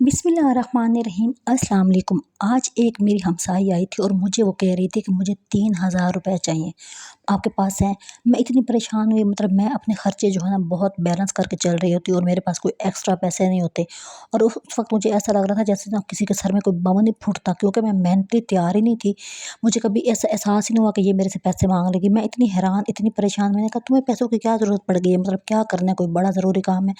बिस्मिल्लाहिर्रहमानिर्रहीम अस्सलाम वालेकुम। आज एक मेरी हमसाई आई थी और मुझे वो कह रही थी कि मुझे 3000 रुपए चाहिए, आपके पास है? मैं इतनी परेशान हुई, मतलब मैं अपने खर्चे जो है ना बहुत बैलेंस करके चल रही होती और मेरे पास कोई एक्स्ट्रा पैसे नहीं होते। और उस वक्त मुझे ऐसा लग रहा था जैसे ना किसी के सर में कोई बम नहीं फूटता, क्योंकि मैं मेंटली तैयार ही नहीं थी। मुझे कभी ऐसा एहसास ही नहीं हुआ कि ये मेरे से पैसे मांग लेगी। मैं इतनी हैरान, इतनी परेशान, मैंने कहा तुम्हें पैसों की क्या ज़रूरत पड़ गई है, मतलब क्या करना है, कोई बड़ा ज़रूरी काम है?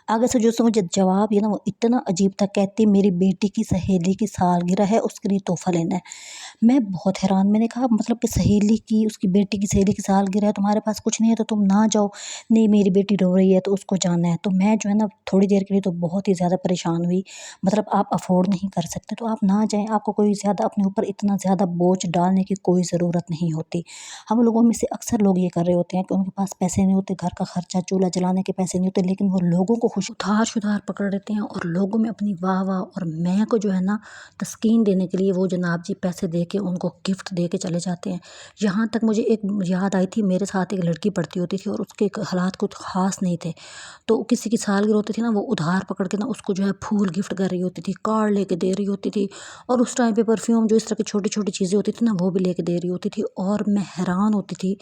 आगे से जो मुझे जवाब दिया ना वो इतना अजीब था। कहती मेरी बेटी की सहेली की सालगिरह है, उसके लिए तोहफ़ा लेना है। मैं बहुत हैरान, मैंने कहा मतलब कि सहेली की, उसकी बेटी की सहेली की सालगिरह है, तुम्हारे पास कुछ नहीं है तो तुम ना जाओ। नहीं मेरी बेटी रो रही है तो उसको जाना है। तो मैं जो है ना थोड़ी देर के लिए तो बहुत ही ज़्यादा परेशान हुई। मतलब आप अफ़ोर्ड नहीं कर सकते तो आप ना जाएँ, आपको कोई ज़्यादा अपने ऊपर इतना ज़्यादा बोझ डालने की कोई ज़रूरत नहीं होती। हम लोगों में से अक्सर लोग ये कर रहे होते हैं कि उनके पास पैसे नहीं होते, घर का खर्चा, चूल्हा जलाने के पैसे नहीं होते, लेकिन वो लोगों को खुश उधार-शुधार पकड़ लेते हैं और लोगों में अपनी वाह-वाह और मैं को जो है ना तस्कीन देने के लिए वो जनाब जी पैसे दे के उनको गिफ्ट दे के चले जाते हैं। यहाँ तक मुझे एक याद आई थी, मेरे साथ एक लड़की पढ़ती होती थी और उसके हालात कुछ ख़ास नहीं थे। तो किसी की सालगिरह होती थी ना, वो उधार पकड़ के ना उसको जो है फूल गिफ्ट कर रही होती थी, कार्ड लेके दे रही होती थी और उस टाइम पे परफ्यूम, जो इस तरह की छोटी-छोटी चीज़ें होती थी ना, वो भी लेके दे रही होती थी। और मैं हैरान होती थी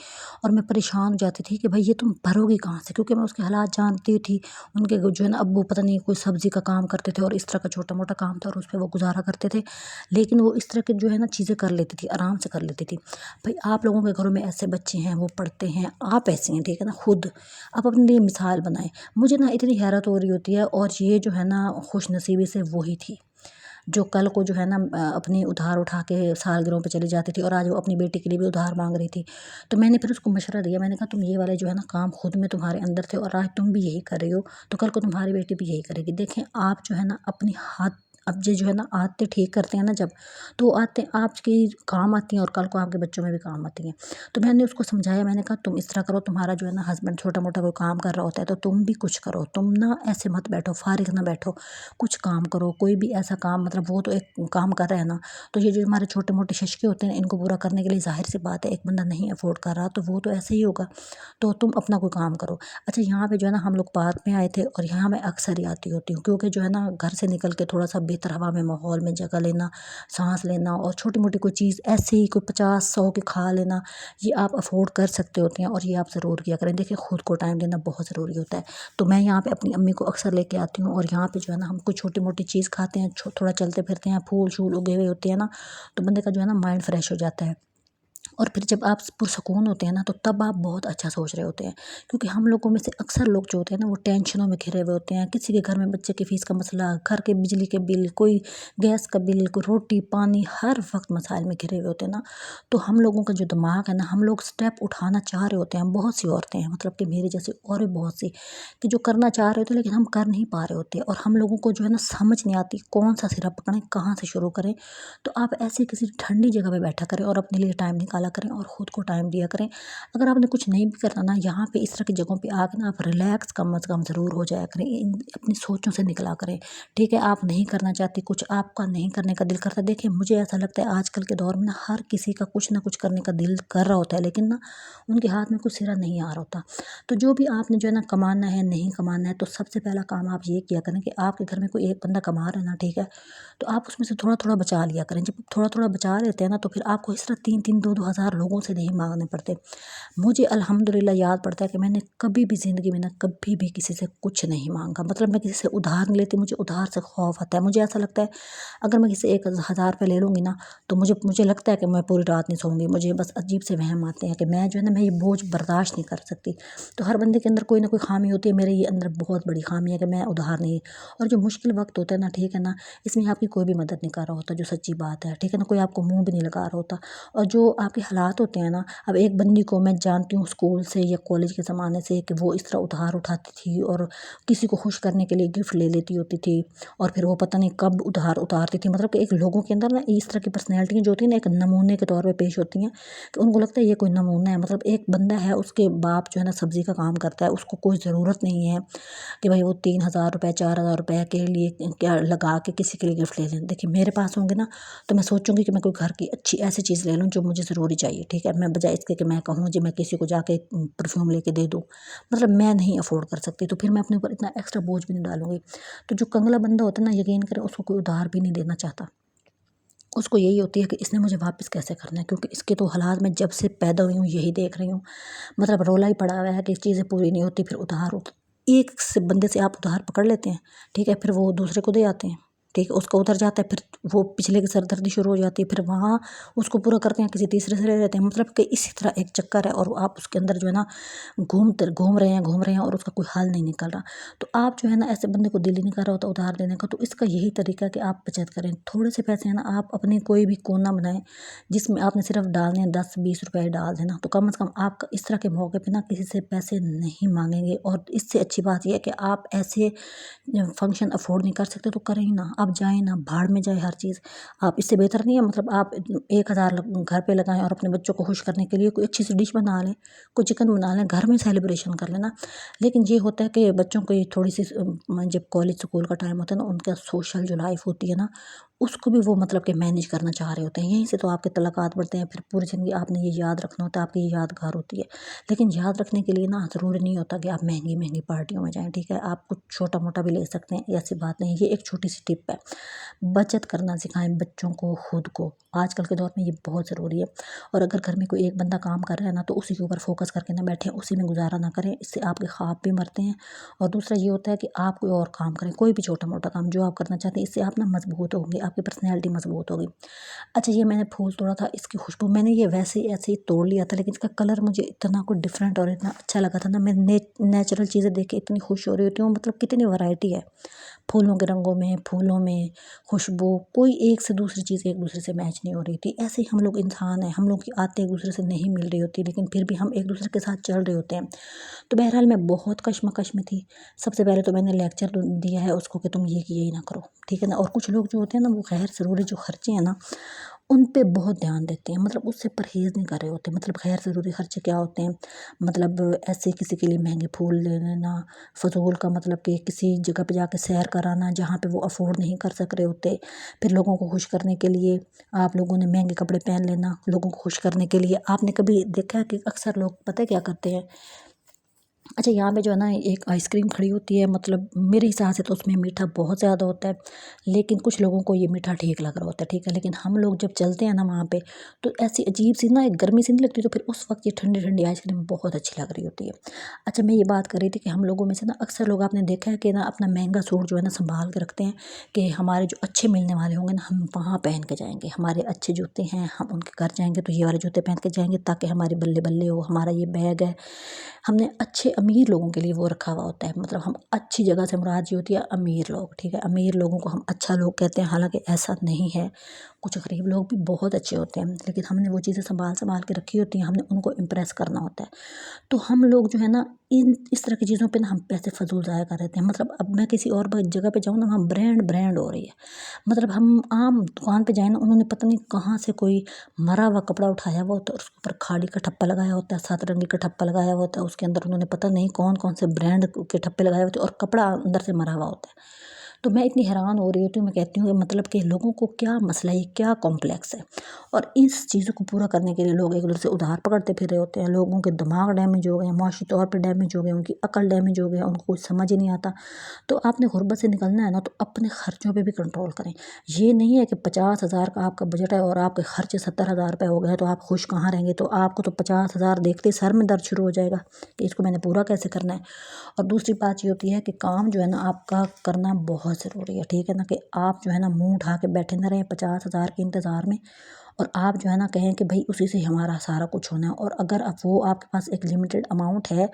और मैं परेशान हो जाती थी कि भाई ये तुम भरोगी कहाँ से? क्योंकि मैं उसके हालात जानती थी। उनके जो है ना अब्बू पता नहीं कोई सब्ज़ी का काम करते थे और इस तरह का छोटा-मोटा काम था और उस पे वो गुज़ारा करते थे। लेकिन वो इस तरह के जो है ना चीज़ें कर लेती थी, आराम से कर लेती थी। भई आप लोगों के घरों में ऐसे बच्चे हैं, वो पढ़ते हैं, आप ऐसी हैं, ठीक है ना? खुद आप अपने लिए मिसाल बनाएँ। मुझे ना इतनी हैरत हो रही होती है। और ये जो है ना खुशनसीबी से वही थी, जो कल को जो है ना अपनी उधार उठा के सालगिरहों पे चली जाती थी और आज वो अपनी बेटी के लिए भी उधार माँग रही थी। तो मैंने फिर उसको मशवरा दिया, मैंने कहा तुम ये वाले जो है ना काम खुद में तुम्हारे अंदर थे और आज तुम भी यही कर रही हो, तो कल को तुम्हारी बेटी भी यही करेगी। देखें आप जो है ना अपनी हाथ, अब ये जो है ना आदतें ठीक करते हैं ना जब, तो वो आदतें आपकी काम आती हैं और कल को आपके बच्चों में भी काम आती हैं। तो मैंने उसको समझाया, मैंने कहा तुम इस तरह करो, तुम्हारा जो है ना हस्बैंड छोटा-मोटा कोई काम कर रहा होता है तो तुम भी कुछ करो, तुम ना ऐसे मत बैठो, फारिग ना बैठो, कुछ काम करो। कोई भी ऐसा काम, मतलब वो तो एक काम कर रहा है ना, तो ये जो हमारे छोटे-मोटे शशके होते हैं इनको पूरा करने के लिए ज़ाहिर-सी बात है एक बंदा नहीं अफ़ोर्ड कर रहा तो वो तो ऐसे ही होगा, तो तुम अपना कोई काम करो। अच्छा यहाँ पे जो है ना हम लोग पार्क में आए थे और यहाँ मैं अक्सर ही आती होती हूँ, क्योंकि जो है ना घर से निकल के थोड़ा-सा बेहतर हवा में, माहौल में जगह लेना, साँस लेना और छोटी-मोटी कोई चीज़ ऐसे ही कोई 50-100 की खा लेना, ये आप अफ़ोर्ड कर सकते होते हैं और ये आप ज़रूर किया करें। देखिए खुद को टाइम देना बहुत ज़रूरी होता है। तो मैं यहाँ पे अपनी अम्मी को अक्सर लेके आती हूँ और यहाँ पे जो है ना हम कोई छोटी-मोटी चीज़ खाते हैं, थोड़ा चलते-फिरते हैं, फूल-शूल उगे हुए होते हैं ना, तो बंदे का जो है ना माइंड फ्रेश हो जाता है। और फिर जब आप पुरसकून होते हैं ना, तो तब आप बहुत अच्छा सोच रहे होते हैं। क्योंकि हम लोगों में से अक्सर लोग जो होते हैं ना, वो टेंशनों में घिरे हुए होते हैं। किसी के घर में बच्चे की फ़ीस का मसला, घर के बिजली के बिल, कोई गैस का बिल, कोई रोटी, पानी, हर वक़्त मसाइल में घिरे हुए होते हैं ना। तो हम लोगों का जो दिमाग है ना, हम लोग स्टेप उठाना चाह रहे होते हैं। बहुत सी औरतें हैं, मतलब कि मेरी जैसी और भी बहुत सी, कि जो करना चाह रहे होते हैं लेकिन हम कर नहीं पा रहे होते और हम लोगों को जो है ना समझ नहीं आती कौन-सा सिरा पकड़ें, कहाँ से शुरू करें। तो आप ऐसी किसी ठंडी जगह पे बैठा करें और अपने लिए टाइम निकाला करें और ख़ुद को टाइम दिया करें। अगर आपने कुछ नहीं भी करना ना, यहाँ पे इस तरह की जगहों पे आके ना आप रिलैक्स कम से कम ज़रूर हो जाया करें, अपनी सोचों से निकला करें। ठीक है, आप नहीं करना चाहती कुछ, आपका नहीं करने का दिल करता, देखिए मुझे ऐसा लगता है आजकल के दौर में ना हर किसी का कुछ ना कुछ करने का दिल कर रहा होता है, लेकिन ना उनके हाथ में कुछ सिरा नहीं आ रहा होता। तो जो भी आपने जो है ना कमाना है, नहीं कमाना है, तो सबसे पहला काम आप ये किया करें कि आपके घर में कोई एक बंदा कमा रहा है ना, ठीक है, तो आप उसमें से थोड़ा-थोड़ा बचा लिया करें। जब थोड़ा-थोड़ा बचा लेते हैं ना, तो फिर आपको इस तरह 3-3, 2-2 हज़ार लोगों से नहीं माँगने पड़ते। मुझे अल्हम्दुलिल्लाह याद पड़ता है कि मैंने कभी भी ज़िंदगी में ना कभी भी किसी से कुछ नहीं माँगा। मतलब मैं किसी से उधार नहीं लेती, मुझे उधार से खौफ आता है। मुझे ऐसा लगता है अगर मैं किसी से 1000 रुपए ले लूँगी ना, तो मुझे मुझे लगता है कि मैं पूरी रात नहीं सोऊँगी। मुझे बस अजीब से वहम आते हैं कि मैं जो है ना, मैं ये बोझ बर्दाश्त नहीं कर सकती। तो हर बंदे के अंदर कोई ना कोई ख़ामी होती है, मेरे ये अंदर बहुत बड़ी ख़ामी है कि मैं उधार नहीं। और जो मुश्किल वक़्त होता है ना, ठीक है ना, इसमें आपकी कोई भी मदद नहीं कर रहा होता, जो सच्ची बात है, ठीक है ना, कोई आपको मुँह भी नहीं लगा रहा होता। और जो आपके हालात होते हैं ना, अब एक बंदी को मैं जानती हूँ स्कूल से या कॉलेज के ज़माने से कि वो इस तरह उधार उठाती थी और किसी को खुश करने के लिए गिफ्ट ले लेती होती थी और फिर वो पता नहीं कब उधार उतारती थी। मतलब कि एक लोगों के अंदर ना इस तरह की पर्सनैलिटी जो होती है ना, एक नमूने के तौर पे पेश होती हैं कि उनको लगता है ये कोई नमूना है। मतलब एक बंदा है, उसके बाप जो है ना सब्ज़ी का काम करता है, उसको कोई ज़रूरत नहीं है कि भाई वो 3000 रुपये 4000 रुपये के लिए क्या लगा के किसी के लिए गिफ्ट ले लें। देखिए मेरे पास होंगे ना, तो मैं सोचूंगी कि मैं कोई घर की अच्छी ऐसी चीज़ ले लूँ जो मुझे ज़रूरत ज़रूरी चाहिए, ठीक है। मैं बजाय इसके कि मैं कहूँ जी मैं किसी को जाके परफ्यूम लेके दे दूँ, मतलब मैं नहीं अफोर्ड कर सकती, तो फिर मैं अपने ऊपर इतना एक्स्ट्रा बोझ भी नहीं डालूंगी। तो जो कंगला बंदा होता है ना, यकीन करें उसको कोई उधार भी नहीं देना चाहता। उसको यही होती है कि इसने मुझे वापस कैसे करना है, क्योंकि इसके तो हालात मैं जब से पैदा हुई हूँ यही देख रही हूँ। मतलब रोला ही पड़ा हुआ है कि चीज़ें पूरी नहीं होती, फिर उधार एक से बंदे से आप उधार पकड़ लेते हैं, ठीक है, फिर वो दूसरे को दे आते हैं, ठीक है, उसका उतर जाता है, फिर वो पिछले की सरदर्दी शुरू हो जाती है, फिर वहाँ उसको पूरा करते हैं, किसी तीसरे से ले लेते हैं। मतलब कि इसी तरह एक चक्कर है, और आप उसके अंदर जो है ना घूम रहे हैं और उसका कोई हल नहीं निकल रहा। तो आप जो है ना, ऐसे बंदे को दिल ही नहीं कर रहा होता उधार देने का, तो इसका यही तरीका है कि आप बचत करें। थोड़े से पैसे हैं ना, आप अपने कोई भी कोना बनाएं जिसमें आपने सिर्फ डालने हैं 10-20 रुपए डाल देना, तो कम से कम आप इस तरह के मौके पे ना किसी से पैसे नहीं मांगेंगे। और इससे अच्छी बात यह है कि आप ऐसे फंक्शन अफोर्ड नहीं कर सकते तो करें ही ना, आप जाएं ना, भाड़ में जाए हर चीज़। आप इससे बेहतर नहीं है, मतलब आप 1,000 घर पे लगाएं और अपने बच्चों को खुश करने के लिए कोई अच्छी सी डिश बना लें, कोई चिकन बना लें, घर में सेलिब्रेशन कर लेना। लेकिन ये होता है कि बच्चों को थोड़ी सी जब कॉलेज स्कूल का टाइम होता है ना, उनका सोशल जो लाइफ होती है ना, उसको भी वो मतलब कि मैनेज करना चाह रहे होते हैं। यहीं से तो आपके तलक़ात बढ़ते हैं, फिर पूरी ज़िंदगी आपने ये याद रखना होता है, आपकी ये यादगार होती है। लेकिन याद रखने के लिए ना ज़रूरी नहीं होता कि आप महंगी महंगी पार्टियों में जाएं, ठीक है, आप कुछ छोटा मोटा भी ले सकते हैं, ऐसी बात नहीं। ये एक छोटी सी टिप है, बचत करना सिखाएं बच्चों को, खुद को। आजकल के दौर में ये बहुत ज़रूरी है। और अगर घर में कोई एक बंदा काम कर रहा है ना, तो उसी के ऊपर फोकस करके ना बैठें, उसी में गुजारा ना करें, इससे आपके ख्वाब भी मरते हैं। और दूसरा ये होता है कि आप कोई और काम करें, कोई भी छोटा मोटा काम जो आप करना चाहते हैं, इससे आप ना मजबूत होंगे, आपकी पर्सनैलिटी मजबूत होगी। अच्छा, ये मैंने फूल तोड़ा था, इसकी खुशबू मैंने ये वैसे ही ऐसे ही तोड़ लिया था, लेकिन इसका कलर मुझे इतना कुछ डिफरेंट और इतना अच्छा लगा था ना। मैं नेचुरल चीज़ें देख के इतनी खुश हो रही होती हूँ, मतलब कितनी वैरायटी है फूलों के रंगों में, फूलों में, खुशबू, कोई एक से दूसरी चीज़ एक दूसरे से मैच नहीं हो रही थी। ऐसे ही हम लोग इंसान हैं, हम लोग की आदतें एक दूसरे से नहीं मिल रही होती, लेकिन फिर भी हम एक दूसरे के साथ चल रहे होते हैं। तो बहरहाल मैं बहुत कश्मकश में थी। सबसे पहले तो मैंने लेक्चर दिया है उसको कि तुम ये किया ही ना करो, ठीक है ना। और कुछ लोग जो होते हैं ना, वो गैर ज़रूरी जो खर्चे हैं ना, उन पे बहुत ध्यान देते हैं, मतलब उससे परहेज़ नहीं कर रहे होते। मतलब गैर ज़रूरी खर्चे क्या होते हैं, मतलब ऐसे किसी के लिए महंगे फूल ले लेना, फ़ज़ूल का, मतलब कि किसी जगह पे जाके सैर कराना जहाँ पे वो अफ़ोर्ड नहीं कर सक रहे होते। फिर लोगों को खुश करने के लिए आप लोगों ने महंगे कपड़े पहन लेना, लोगों को खुश करने के लिए। आपने कभी देखा है कि अक्सर लोग पता है क्या करते हैं, अच्छा, यहाँ पे जो है ना एक आइसक्रीम खड़ी होती है, मतलब मेरे हिसाब से तो उसमें मीठा बहुत ज़्यादा होता है, लेकिन कुछ लोगों को ये मीठा ठीक लग रहा होता है, ठीक है। लेकिन हम लोग जब चलते हैं ना वहाँ पे, तो ऐसी अजीब सी ना एक गर्मी सी नहीं लगती, तो फिर उस वक्त ये ठंडी ठंडी आइसक्रीम बहुत अच्छी लग रही होती है। अच्छा, मैं ये बात कर रही थी कि हम लोगों में से ना अक्सर लोग, आपने देखा है कि ना अपना महंगा सूट जो है ना संभाल के रखते हैं कि हमारे जो अच्छे मिलने वाले होंगे ना, हम वहाँ पहन के जाएंगे। हमारे अच्छे जूते हैं, हम उनके घर जाएंगे तो ये वाले जूते पहन के जाएंगे, ताकि हमारे बल्ले बल्ले हो, हमारा ये बैग है। हमने अच्छे अमीर लोगों के लिए वो रखा हुआ होता है, मतलब हम अच्छी जगह से मुराद ये होती है अमीर लोग, ठीक है। अमीर लोगों को हम अच्छा लोग कहते हैं, हालांकि ऐसा नहीं है, कुछ गरीब लोग भी बहुत अच्छे होते हैं, लेकिन हमने वो चीज़ें संभाल संभाल के रखी होती हैं, हमने उनको इम्प्रेस करना होता है। तो हम लोग जो है ना, इस तरह की चीज़ों पे ना हम पैसे फजूल ज़ाया कर देते हैं। मतलब अब मैं किसी और जगह पे जाऊँ ना, वहाँ ब्रांड ब्रांड हो रही है, मतलब हम आम दुकान पे जाए ना, उन्होंने पता नहीं कहाँ से कोई मरा हुआ कपड़ा उठाया हुआ होता है, उसके ऊपर खाड़ी का ठप्पा लगाया होता है, 7 रंगी का ठप्पा लगाया हुआ होता है, उसके अंदर उन्होंने पता नहीं कौन कौन से ब्रांड के ठप्पे लगाए होते हैं, और कपड़ा अंदर से मरा हुआ होता है। तो मैं इतनी हैरान हो रही होती हूँ, मैं कहती हूँ कि मतलब कि लोगों को क्या मसला है, क्या कॉम्प्लेक्स है। और इस चीज़ों को पूरा करने के लिए लोग एक दूसरे से उधार पकड़ते फिर रहे होते हैं। लोगों के दिमाग डैमेज हो गए, माशी तौर पर डैमेज हो गए, उनकी अकल डैमेज हो गया, उनको कुछ समझ ही नहीं आता। तो आपने गुर्बत से निकलना है ना, तो अपने खर्चों पे भी कंट्रोल करें। ये नहीं है कि 50,000 का आपका बजट है और आपके खर्चे 70,000 रुपये हो गए तो आप खुश कहाँ रहेंगे। तो आपको तो 50,000 देखते ही सर में दर्द शुरू हो जाएगा कि इसको मैंने पूरा कैसे करना है। और दूसरी बात ये होती है कि काम जो है ना आपका करना बहुत ज़रूरी है, ठीक है ना, कि आप जो है ना मुंह उठा के बैठे ना रहें 50,000 के इंतज़ार में, और आप जो है ना कहें कि भाई उसी से हमारा सारा कुछ होना है। और अगर अब वो आपके पास एक लिमिटेड अमाउंट है,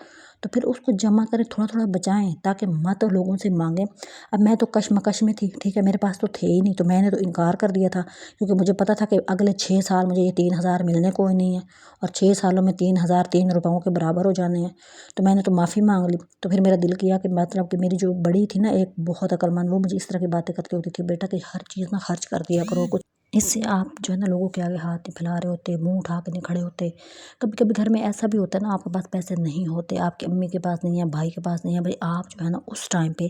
तो फिर उसको जमा करें, थोड़ा थोड़ा बचाएं, ताकि मत लोगों से मांगें। अब मैं तो कशमकश में थी, ठीक है, मेरे पास तो थे ही नहीं, तो मैंने तो इनकार कर दिया था, क्योंकि मुझे पता था कि अगले 6 साल मुझे ये 3,000 मिलने को ही नहीं है, और 6 सालों में 3,000 3 रुपयों के बराबर हो जाने हैं। तो मैंने तो माफ़ी मांग ली। तो फिर मेरा दिल किया कि मतलब कि मेरी जो बड़ी थी ना, एक बहुत अक्लमंद, वो मुझे इस तरह की बातें करती होती थी, बेटा कि हर चीज़ ना खर्च कर दिया करो, कुछ इससे आप जो है ना लोगों के आगे हाथ नहीं फैला रहे होते, मुँह उठा के नहीं खड़े होते। कभी कभी घर में ऐसा भी होता है ना, आपके पास पैसे नहीं होते, आपकी अम्मी के पास नहीं है, भाई के पास नहीं है, भाई आप जो है ना उस टाइम पे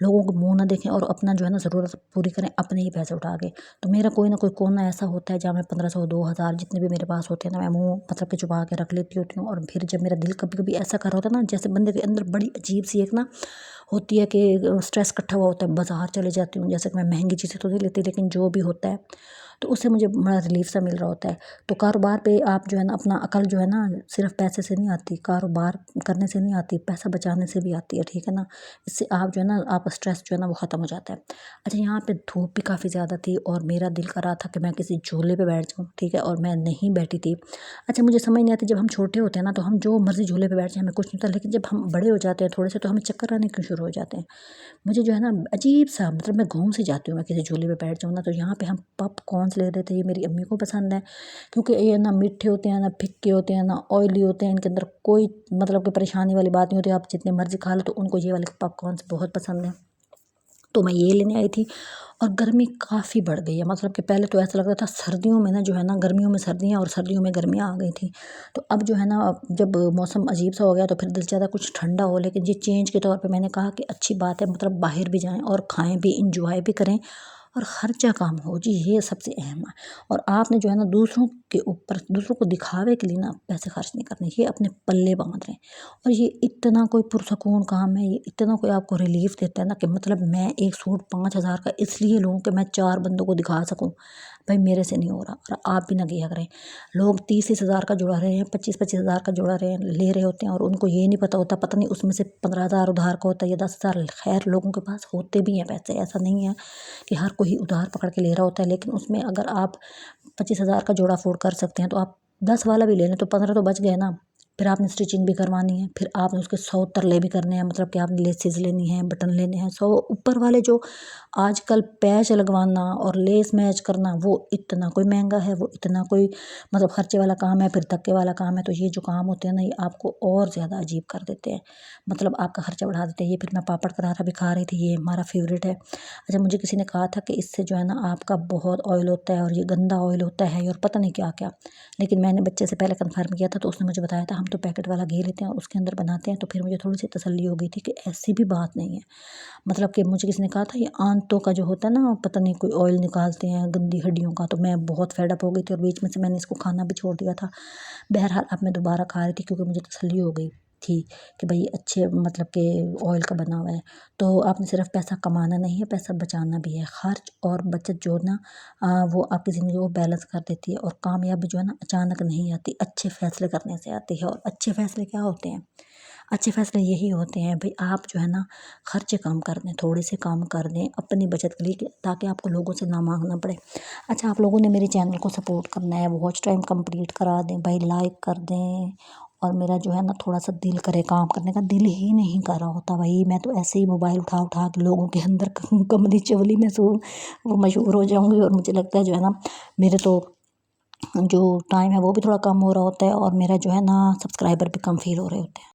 लोगों को मुँह ना देखें और अपना जो है ना ज़रूरत पूरी करें अपने ही पैसे उठा के। तो मेरा कोई ना कोई कोना ऐसा होता है जहाँ मैं 1500 2000 जितने भी मेरे पास होते हैं ना, मैं मुँह मतलब कि छुपा के रख लेती होती हूँ। और फिर जब मेरा दिल कभी कभी ऐसा कर रहा होता है ना, जैसे बंदे के अंदर बड़ी अजीब सी एक ना होती है कि स्ट्रेस इकट्ठा हुआ होता है, बाज़ार चले जाती हूँ। जैसे कि मैं महंगी चीज़ें तो नहीं लेती, लेकिन जो भी होता है तो उससे मुझे बड़ा रिलीफ सा मिल रहा होता है। तो कारोबार पे आप जो है ना अपना अकल जो है ना सिर्फ पैसे से नहीं आती, कारोबार करने से नहीं आती, पैसा बचाने से भी आती है, ठीक है ना। इससे आप जो है ना आप स्ट्रेस जो है ना वो ख़त्म हो जाता है। अच्छा, यहाँ पे धूप भी काफ़ी ज़्यादा थी और मेरा दिल कर रहा था कि मैं किसी झूले पे बैठ जाऊँ, ठीक है, और मैं नहीं बैठी थी। अच्छा, मुझे समझ नहीं आती, जब हम छोटे होते हैं ना तो हम जो मर्ज़ी झूले पे बैठ जाए हमें कुछ नहीं होता, लेकिन जब हम बड़े हो जाते हैं थोड़े से तो हमें चक्कर आने क्यों शुरू हो जाते हैं। मुझे जो है ना अजीब सा मतलब मैं घूम सी जाती हूँ, मैं किसी झूले पे बैठ जाऊँ ना। तो यहाँ पे हम पॉपकॉर्न्स ले रहे थे, ये मेरी अम्मी को पसंद है क्योंकि ये ना मीठे होते हैं, ना फिक्के होते हैं, ना ऑयली होते हैं, इनके अंदर कोई मतलब कि परेशानी वाली बात नहीं होती, आप जितने मर्जी खा लो। तो उनको ये वाले पॉपकॉर्न्स बहुत पसंद है, तो मैं ये लेने आई थी। और गर्मी काफ़ी बढ़ गई है, मतलब कि पहले तो ऐसा लगता था सर्दियों में ना जो है ना, गर्मियों में सर्दियाँ और सर्दियों में गर्मियाँ आ गई थी। तो अब जो है ना जब मौसम अजीब सा हो गया तो फिर दिल चाहता कुछ ठंडा हो, लेकिन ये चेंज के तौर पे मैंने कहा कि अच्छी बात है, मतलब बाहर भी जाएं और खाएं भी, इंजॉय भी करें और खर्चा कम हो जी, ये सबसे अहम है। और आपने जो है ना दूसरों के ऊपर, दूसरों को दिखावे के लिए ना पैसे खर्च नहीं करने, ये अपने पल्ले बांध रहे हैं। और ये इतना कोई पुरसकून काम है, ये इतना कोई आपको रिलीफ देता है ना कि मतलब मैं एक सूट 5000 का इसलिए लूँ कि मैं 4 बंदों को दिखा सकूँ भाई मेरे से नहीं हो रहा। और आप भी ना किया करें। लोग 30-30 हज़ार का जोड़ा रहे हैं, 25-25 हज़ार का जोड़ा रहे ले रहे होते हैं और उनको ये नहीं पता होता, पता नहीं उसमें से 15 हज़ार उधार का होता है या 10 हज़ार। खैर लोगों के पास होते भी हैं पैसे, ऐसा नहीं है कि हर कोई उधार पकड़ के ले रहा होता है, लेकिन उसमें अगर आप 25 हज़ार का जोड़ा अफोर्ड कर सकते हैं तो आप 10 वाला भी ले लें तो 15 तो बच गए ना। फिर आपने स्टिचिंग भी करवानी है, फिर आपने उसके 100 तरले भी करने हैं, मतलब कि आपने लेसेस लेनी है, बटन लेने हैं 100 ऊपर वाले जो आजकल पैच लगवाना और लेस मैच करना, वो इतना कोई महंगा है, वो इतना कोई मतलब खर्चे वाला काम है, फिर धक्के वाला काम है। तो ये जो काम होते हैं ना, ये आपको और ज़्यादा अजीब कर देते हैं, मतलब आपका खर्चा बढ़ा देते हैं। ये फिर मैं पापड़ करारा भी खा रही थी, ये हमारा फेवरेट है। अच्छा, मुझे किसी ने कहा था कि इससे जो है ना आपका बहुत ऑयल होता है और ये गंदा ऑयल होता है और पता नहीं क्या क्या, लेकिन मैंने बच्चे से पहले कंफर्म किया था तो उसने मुझे बताया था हम तो पैकेट वाला घी लेते हैं और उसके अंदर बनाते हैं। तो फिर मुझे थोड़ी सी तसल्ली हो गई थी कि ऐसी भी बात नहीं है, मतलब कि मुझे किसी ने कहा था ये आंतों का जो होता है ना, पता नहीं कोई ऑयल निकालते हैं गंदी हड्डियों का। तो मैं बहुत फेडअप हो गई थी और बीच में से मैंने इसको खाना भी छोड़ दिया था। बहरहाल अब मैं दोबारा खा रही थी क्योंकि मुझे तसल्ली हो गई थी कि भाई अच्छे मतलब के ऑयल का बना हुआ है। तो आपने सिर्फ पैसा कमाना नहीं है, पैसा बचाना भी है। खर्च और बचत जो ना वो आपकी ज़िंदगी को बैलेंस कर देती है। और कामयाबी जो है ना अचानक नहीं आती, अच्छे फैसले करने से आती है। और अच्छे फैसले क्या होते हैं? अच्छे फैसले यही होते हैं भाई आप जो है ना खर्चे कम कर दें, थोड़े से कम कर दें अपनी बचत के लिए, ताकि आपको लोगों से ना मांगना पड़े। अच्छा, आप लोगों ने मेरे चैनल को सपोर्ट करना है, वॉच टाइम कंप्लीट करा दें भाई, लाइक कर दें। और मेरा जो है ना थोड़ा सा दिल करे काम करने का, दिल ही नहीं कर रहा होता भाई, मैं तो ऐसे ही मोबाइल उठा उठा के लोगों के अंदर कमली चवली में सो वो मशहूर हो जाऊंगी। और मुझे लगता है जो है ना मेरे तो जो टाइम है वो भी थोड़ा कम हो रहा होता है और मेरा जो है ना सब्सक्राइबर भी कम फील हो रहे होते हैं।